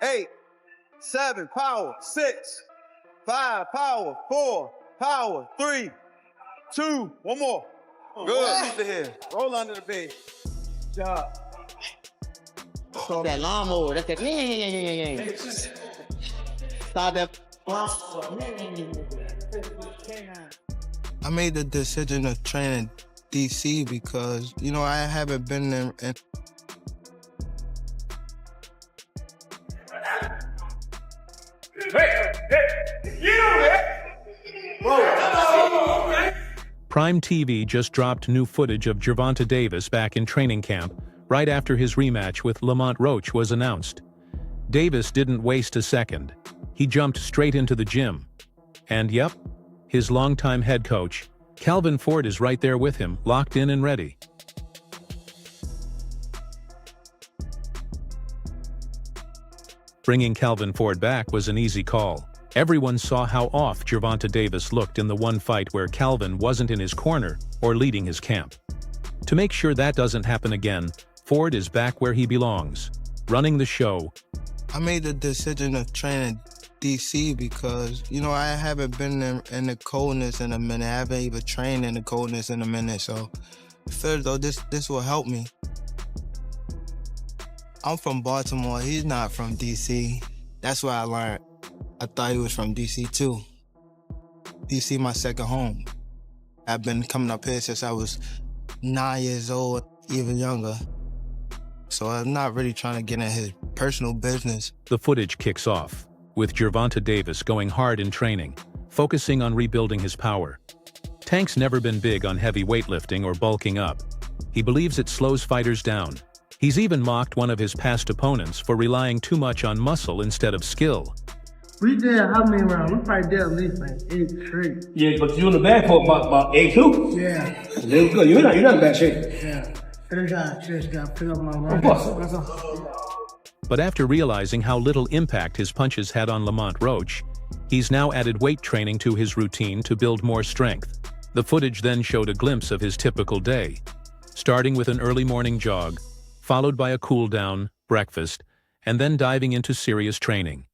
8, 7, power, 6, 5, power, 4, power, 3, 2, one more. Good. Under here. Roll under the bed. Job. That lawnmower, that's that. Yeah. Start that. I made the decision to train in DC because, you know, I haven't been in. Prime TV just dropped new footage of Gervonta Davis back in training camp right after his rematch with Lamont Roach was announced. Davis didn't waste a second. He jumped straight into the gym. And yep, his longtime head coach, Calvin Ford, is right there with him, locked in and ready. Bringing Calvin Ford back was an easy call. Everyone saw how off Gervonta Davis looked in the one fight where Calvin wasn't in his corner or leading his camp. To make sure that doesn't happen again, Ford is back where he belongs, running the show. I made the decision to train in DC because, you know, I haven't been in the coldness in a minute. I haven't even trained in the coldness in a minute, so I feel as though this will help me. I'm from Baltimore. He's not from DC. That's what I learned. I thought he was from DC too. DC my second home. I've been coming up here since I was 9 years old, even younger. So I'm not really trying to get in his personal business. The footage kicks off, with Gervonta Davis going hard in training, focusing on rebuilding his power. Tank's never been big on heavy weightlifting or bulking up. He believes it slows fighters down. He's even mocked one of his past opponents for relying too much on muscle instead of skill. We did how many rounds? We probably did at least like 8 straight. Yeah, but you in the bag for about 8 too. Yeah. That was good. You're not in bad shape. Yeah. Just got to pick up my round. But after realizing how little impact his punches had on Lamont Roach, he's now added weight training to his routine to build more strength. The footage then showed a glimpse of his typical day, starting with an early morning jog, followed by a cool-down, breakfast, and then diving into serious training.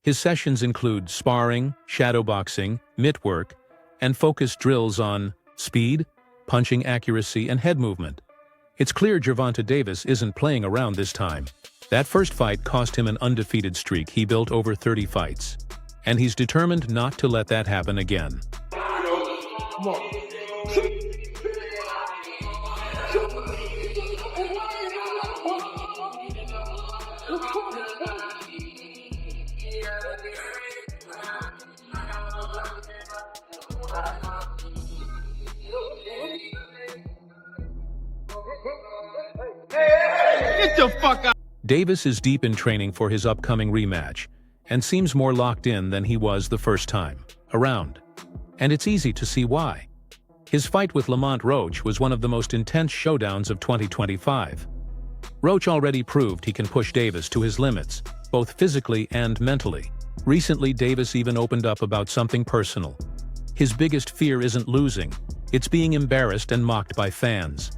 His sessions include sparring, shadowboxing, mitt work, and focused drills on speed, punching accuracy, and head movement. It's clear Gervonta Davis isn't playing around this time. That first fight cost him an undefeated streak he built over 30 fights. And he's determined not to let that happen again. Come on. Get the fuck out. Davis is deep in training for his upcoming rematch, and seems more locked in than he was the first time around. And it's easy to see why. His fight with Lamont Roach was one of the most intense showdowns of 2025. Roach already proved he can push Davis to his limits, both physically and mentally. Recently, Davis even opened up about something personal. His biggest fear isn't losing, it's being embarrassed and mocked by fans.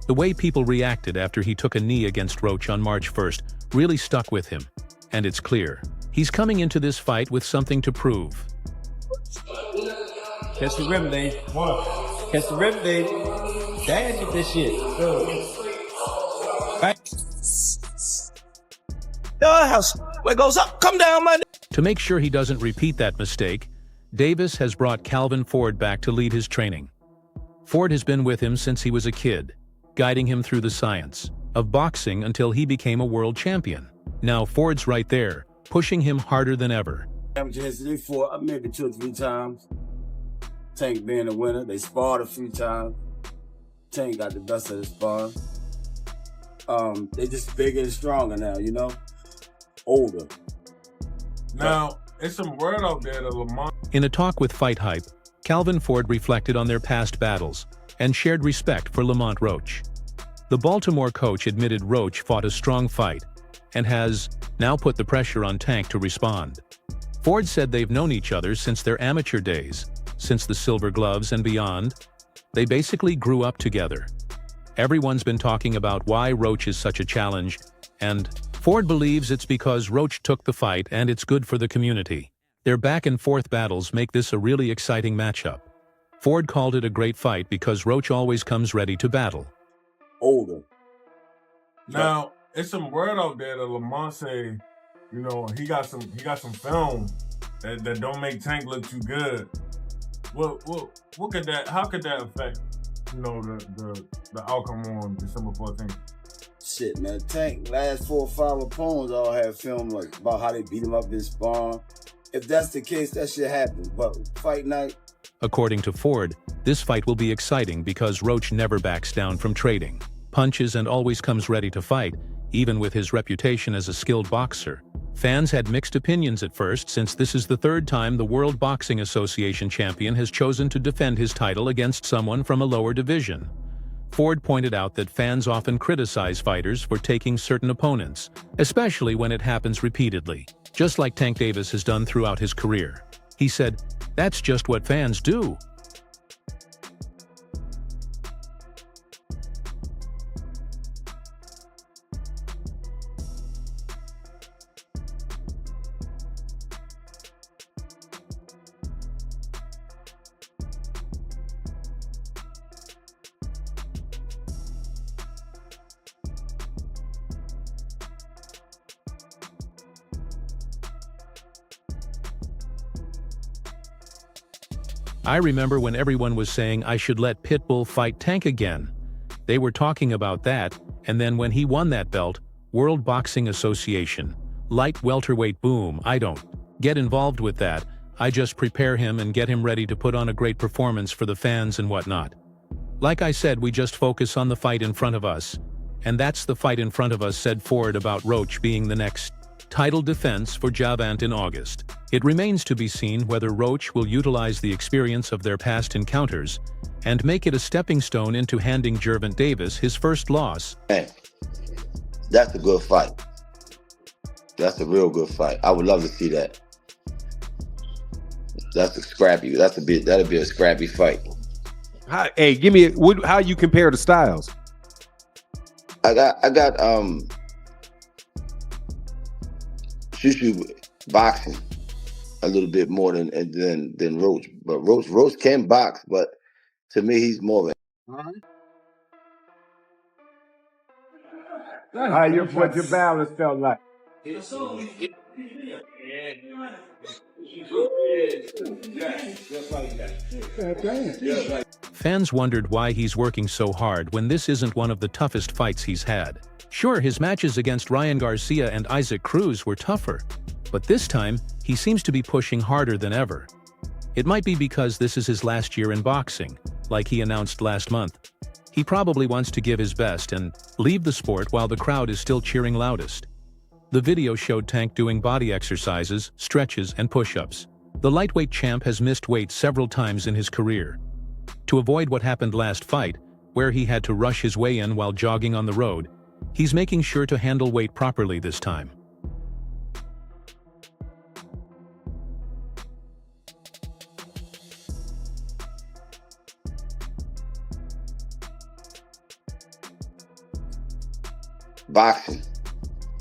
The way people reacted after he took a knee against Roach on March 1st really stuck with him, and it's clear. He's coming into this fight with something to prove. Catch the rim, baby. Catch the rim, baby. Damn, get this shit. Right. Your house, where it goes up, come down, man. To make sure he doesn't repeat that mistake, Davis has brought Calvin Ford back to lead his training. Ford has been with him since he was a kid, guiding him through the science of boxing until he became a world champion. Now Ford's right there, pushing him harder than ever. Amateur history for maybe 2 or 3 times. Tank being the winner. They sparred a few times. Tank got the best of the sparring. They just bigger and stronger now, you know? Older. Now, it's some word out there that Lamont... In a talk with Fight Hype, Calvin Ford reflected on their past battles and shared respect for Lamont Roach. The Baltimore coach admitted Roach fought a strong fight and has now put the pressure on Tank to respond. Ford said they've known each other since their amateur days, since the Silver Gloves and beyond. They basically grew up together. Everyone's been talking about why Roach is such a challenge, and Ford believes it's because Roach took the fight and it's good for the community. Their back-and-forth battles make this a really exciting matchup. Ford called it a great fight because Roach always comes ready to battle. Older. Now, it's some word out there that Lamont say, you know, he got some film that don't make Tank look too good. What could that? How could that affect, you know, the outcome on December 14th? Shit, man. Tank last 4 or 5 opponents all have film like about how they beat him up in sparring. If that's the case, that shit happens. But fight night. According to Ford, this fight will be exciting because Roach never backs down from trading, punches, and always comes ready to fight, even with his reputation as a skilled boxer. Fans had mixed opinions at first, since this is the 3rd time the World Boxing Association champion has chosen to defend his title against someone from a lower division. Ford pointed out that fans often criticize fighters for taking certain opponents, especially when it happens repeatedly, just like Tank Davis has done throughout his career. He said, "That's just what fans do." I remember when everyone was saying I should let Pitbull fight Tank again. They were talking about that, and then when he won that belt, World Boxing Association, light welterweight, boom, I don't get involved with that. I just prepare him and get him ready to put on a great performance for the fans and whatnot. Like I said, we just focus on the fight in front of us. And that's the fight in front of us, said Ford about Roach being the next title defense for Gervonta in August. It remains to be seen whether Roach will utilize the experience of their past encounters and make it a stepping stone into handing Gervonta Davis his first loss. Hey, that's a good fight. That's a real good fight. I would love to see that. That's a scrappy. That'll be a scrappy fight. Hey, give me how you compare the styles. I got Shushu boxing a little bit more than Roach, but Roach can box, but to me he's more of a. How your balance felt like? Fans wondered why he's working so hard when this isn't one of the toughest fights he's had. Sure, his matches against Ryan Garcia and Isaac Cruz were tougher, but this time he seems to be pushing harder than ever. It might be because this is his last year in boxing, like he announced last month. He probably wants to give his best and leave the sport while the crowd is still cheering loudest. The video showed Tank doing body exercises, stretches, and push-ups. The lightweight champ has missed weight several times in his career. To avoid what happened last fight, where he had to rush his way in while jogging on the road, he's making sure to handle weight properly this time. Boxing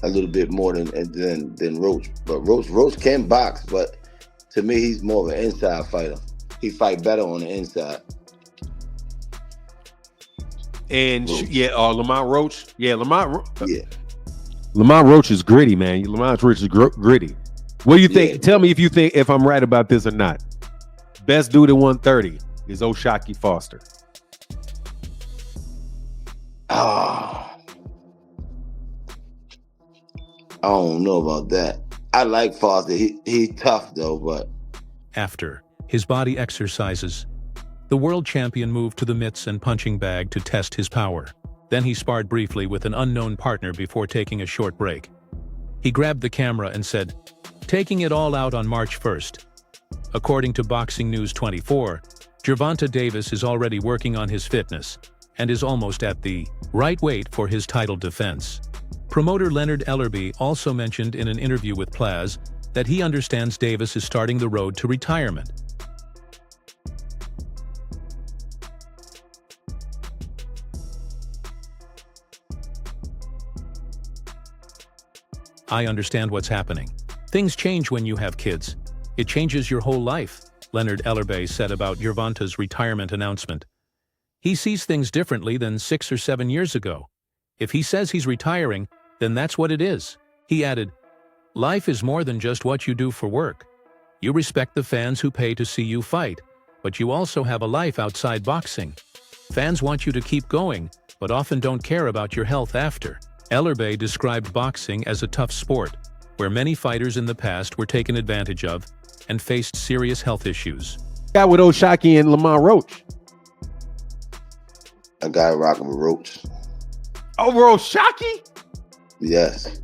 a little bit more than Roach, but Roach can box, but to me he's more of an inside fighter. He fight better on the inside. And Lamont Roach. Yeah, Lamont Lamont Roach is gritty, man. Lamont Roach is gritty. What do you think? Yeah. Tell me if I'm right about this or not. Best dude at 130 is O'Shaquie Foster. I don't know about that. I like Foster. He's tough though, but After his body exercises, the world champion moved to the mitts and punching bag to test his power. Then he sparred briefly with an unknown partner before taking a short break. He grabbed the camera and said, "Taking it all out on March 1st. According to Boxing News 24, Gervonta Davis is already working on his fitness and is almost at the right weight for his title defense. Promoter Leonard Ellerby also mentioned in an interview with Plaz that he understands Davis is starting the road to retirement. I understand what's happening. Things change when you have kids. It changes your whole life, Leonard Ellerbe said about Gervonta's retirement announcement. He sees things differently than 6 or 7 years ago. If he says he's retiring, then that's what it is. He added, "Life is more than just what you do for work. You respect the fans who pay to see you fight, but you also have a life outside boxing. Fans want you to keep going, but often don't care about your health after." Ellerbe described boxing as a tough sport, where many fighters in the past were taken advantage of and faced serious health issues. Got with O'Shaquie and Lamont Roach. A guy rocking with Roach. Over O'Shaquie? Yes.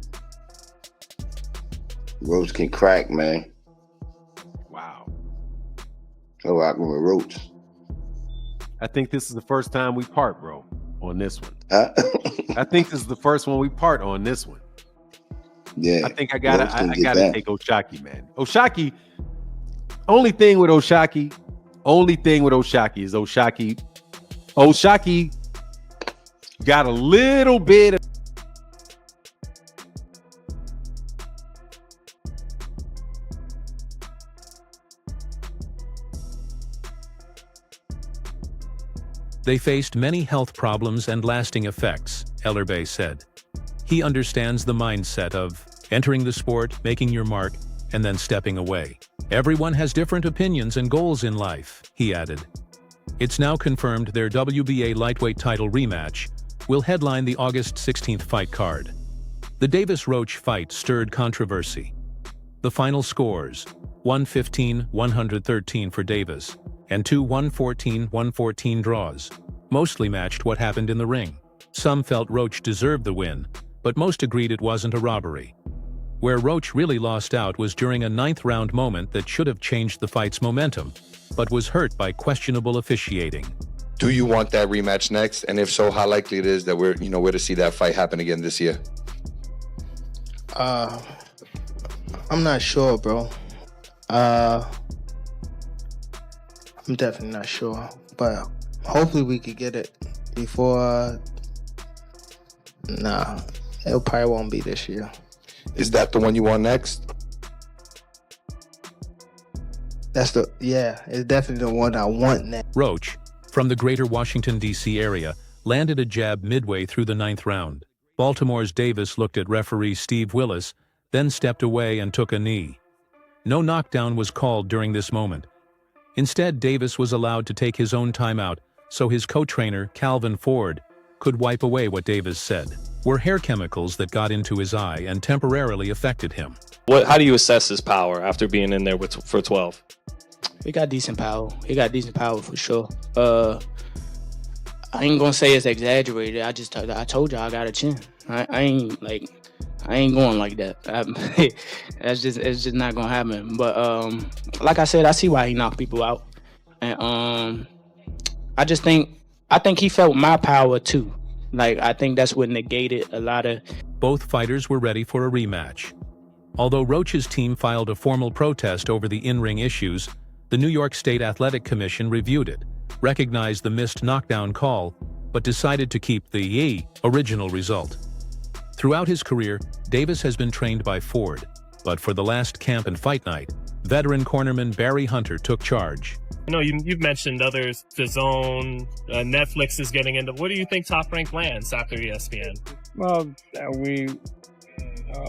Roach can crack, man. Wow. I'm rocking with Roach. I think this is the first time we part, bro, on this one. Huh? I think this is the first one we part on this one. Yeah. I think I gotta take O'Shaquie, man. O'Shaquie, only thing with O'Shaquie is O'Shaquie got a little bit of They faced many health problems and lasting effects, Ellerbe said. He understands the mindset of entering the sport, making your mark, and then stepping away. Everyone has different opinions and goals in life, he added. It's now confirmed their WBA lightweight title rematch will headline the August 16th fight card. The Davis-Roach fight stirred controversy. The final scores, 115-113 for Davis, and two 114-114 draws, mostly matched what happened in the ring. Some felt Roach deserved the win, but most agreed it wasn't a robbery. Where Roach really lost out was during a 9th-round moment that should have changed the fight's momentum, but was hurt by questionable officiating. Do you want that rematch next? And if so, how likely it is that we're to see that fight happen again this year? I'm not sure, bro. I'm definitely not sure, but hopefully we could get it before. Nah, it probably won't be this year. Is that the one you want next? It's definitely the one I want next. Roach, from the greater Washington, D.C. area, landed a jab midway through the 9th round. Baltimore's Davis looked at referee Steve Willis, then stepped away and took a knee. No knockdown was called during this moment. Instead, Davis was allowed to take his own timeout, so his co-trainer, Calvin Ford, could wipe away what Davis said were hair chemicals that got into his eye and temporarily affected him. How do you assess his power after being in there for 12? He got decent power. For sure. I ain't gonna say it's exaggerated. I told you I got a chin. I ain't going like that. It's just not gonna happen. But like I said, I see why he knocked people out, and I think he felt my power too. Like, I think that's what negated a lot of. Both fighters were ready for a rematch. Although Roach's team filed a formal protest over the in-ring issues, the New York State Athletic Commission reviewed it, recognized the missed knockdown call, but decided to keep the original result. Throughout his career, Davis has been trained by Ford, but for the last camp and fight night, veteran cornerman Barry Hunter took charge. I know you've mentioned others, DAZN, Netflix is getting into. What do you think Top Rank lands after ESPN? Well,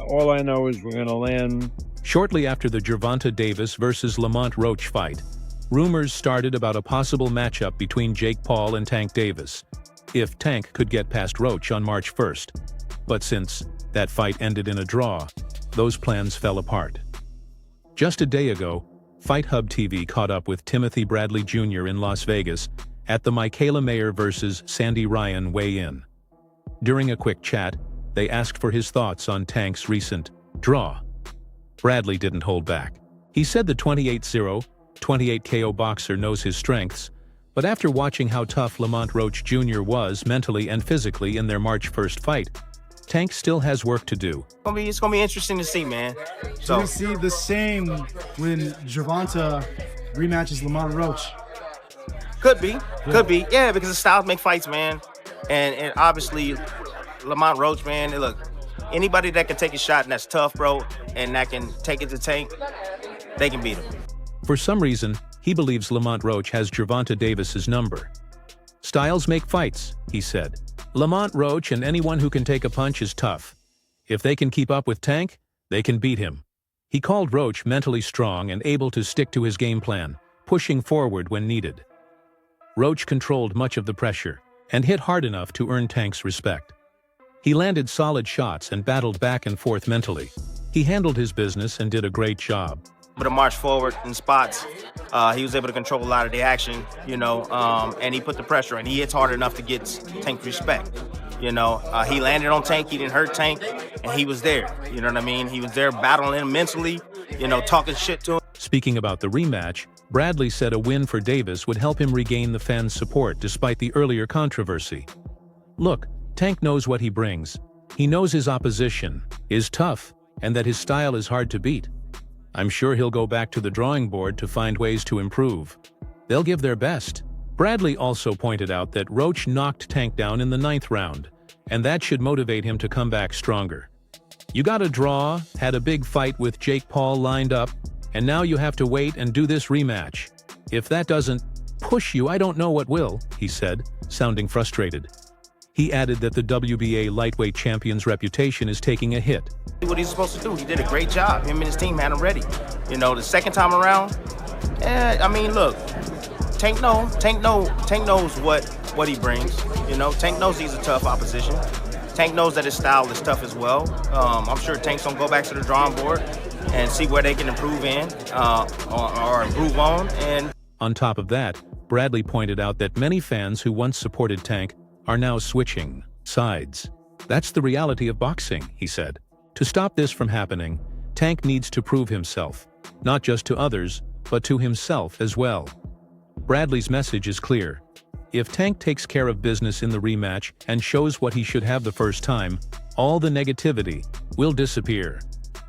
all I know is we're going to land. Shortly after the Gervonta Davis versus Lamont Roach fight, rumors started about a possible matchup between Jake Paul and Tank Davis, if Tank could get past Roach on March 1st. But since that fight ended in a draw, those plans fell apart. Just a day ago, Fight Hub TV caught up with Timothy Bradley Jr. in Las Vegas at the Michaela Mayer versus Sandy Ryan weigh-in. During a quick chat, they asked for his thoughts on Tank's recent draw. Bradley didn't hold back. He said the 28-0, 28 KO boxer knows his strengths, but after watching how tough Lamont Roach Jr. was mentally and physically in their March 1st fight, Tank still has work to do. It's gonna be interesting to see, man. So we see the same when Gervonta rematches Lamont Roach. Could be, because the styles make fights, man. And obviously, Lamont Roach, man. Look, Anybody that can take a shot and that's tough, bro, and that can take it to Tank, they can beat him. For some reason, he believes Lamont Roach has Gervonta Davis's number. Styles make fights, he said. Lamont Roach and anyone who can take a punch is tough. If they can keep up with Tank, they can beat him. He called Roach mentally strong and able to stick to his game plan, pushing forward when needed. Roach controlled much of the pressure and hit hard enough to earn Tank's respect. He landed solid shots and battled back and forth mentally. He handled his business and did a great job. Able to march forward in spots. He was able to control a lot of the action, and he put the pressure in. He hits hard enough to get Tank respect. He landed on Tank, he didn't hurt Tank, and he was there. You know what I mean? He was there battling him mentally, talking shit to him. Speaking about the rematch, Bradley said a win for Davis would help him regain the fans' support despite the earlier controversy. Look, Tank knows what he brings. He knows his opposition is tough and that his style is hard to beat. I'm sure he'll go back to the drawing board to find ways to improve. They'll give their best. Bradley also pointed out that Roach knocked Tank down in the 9th round, and that should motivate him to come back stronger. You got a draw, had a big fight with Jake Paul lined up, and now you have to wait and do this rematch. If that doesn't push you, I don't know what will, he said, sounding frustrated. He added that the WBA lightweight champion's reputation is taking a hit. What he's supposed to do, he did a great job. Him and his team had him ready. The second time around, look, Tank knows what he brings. Tank knows he's a tough opposition. Tank knows that his style is tough as well. I'm sure Tank's gonna go back to the drawing board and see where they can improve in or improve on. And on top of that, Bradley pointed out that many fans who once supported Tank are now switching sides. That's the reality of boxing, he said. To stop this from happening, Tank needs to prove himself, not just to others, but to himself as well. Bradley's message is clear. If Tank takes care of business in the rematch and shows what he should have the first time, all the negativity will disappear.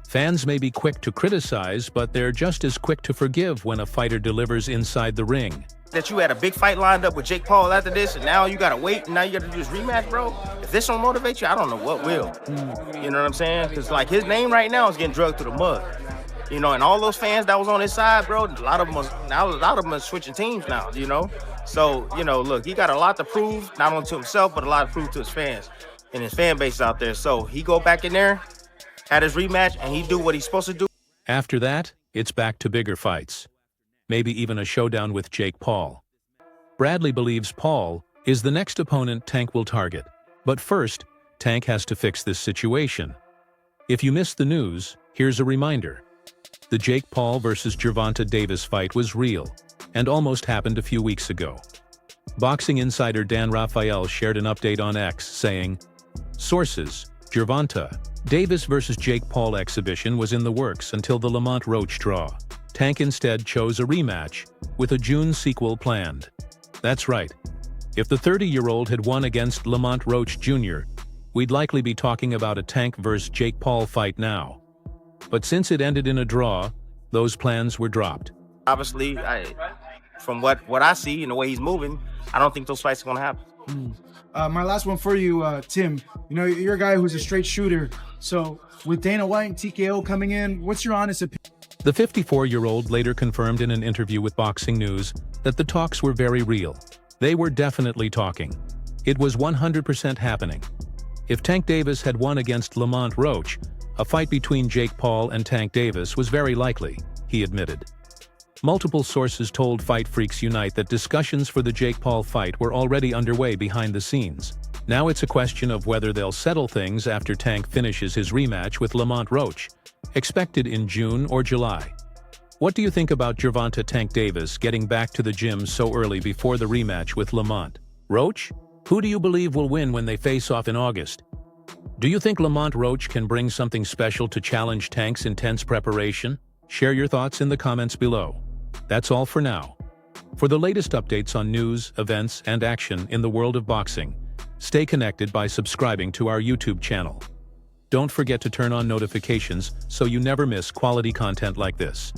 Fans may be quick to criticize, but they're just as quick to forgive when a fighter delivers inside the ring. That you had a big fight lined up with Jake Paul after this, and now you gotta wait, and now you gotta do this rematch, bro. If this don't motivate you, I don't know what will. You know what I'm saying? Because his name right now is getting drugged through the mud. And all those fans that was on his side, bro, a lot of them are switching teams now. So look, he got a lot to prove, not only to himself, but a lot to prove to his fans and his fan base out there. So he go back in there, had his rematch, and he do what he's supposed to do. After that, it's back to bigger fights. Maybe even a showdown with Jake Paul. Bradley believes Paul is the next opponent Tank will target. But first, Tank has to fix this situation. If you missed the news, here's a reminder. The Jake Paul versus Gervonta Davis fight was real and almost happened a few weeks ago. Boxing insider Dan Rafael shared an update on X saying, Sources, Gervonta Davis versus Jake Paul exhibition was in the works until the Lamont Roach draw. Tank instead chose a rematch, with a June sequel planned. That's right. If the 30-year-old had won against Lamont Roach Jr., we'd likely be talking about a Tank vs. Jake Paul fight now. But since it ended in a draw, those plans were dropped. Obviously, from what I see and the way he's moving, I don't think those fights are going to happen. My last one for you, Tim. You're a guy who's a straight shooter. So with Dana White and TKO coming in, what's your honest opinion? The 54-year-old later confirmed in an interview with Boxing News that the talks were very real. They were definitely talking. It was 100% happening. If Tank Davis had won against Lamont Roach, a fight between Jake Paul and Tank Davis was very likely, he admitted. Multiple sources told Fight Freaks Unite that discussions for the Jake Paul fight were already underway behind the scenes. Now it's a question of whether they'll settle things after Tank finishes his rematch with Lamont Roach, expected in June or July. What do you think about Gervonta Tank Davis getting back to the gym so early before the rematch with Lamont Roach? Who do you believe will win when they face off in August? Do you think Lamont Roach can bring something special to challenge Tank's intense preparation? Share your thoughts in the comments below. That's all for now. For the latest updates on news, events, and action in the world of boxing, stay connected by subscribing to our YouTube channel. Don't forget to turn on notifications so you never miss quality content like this.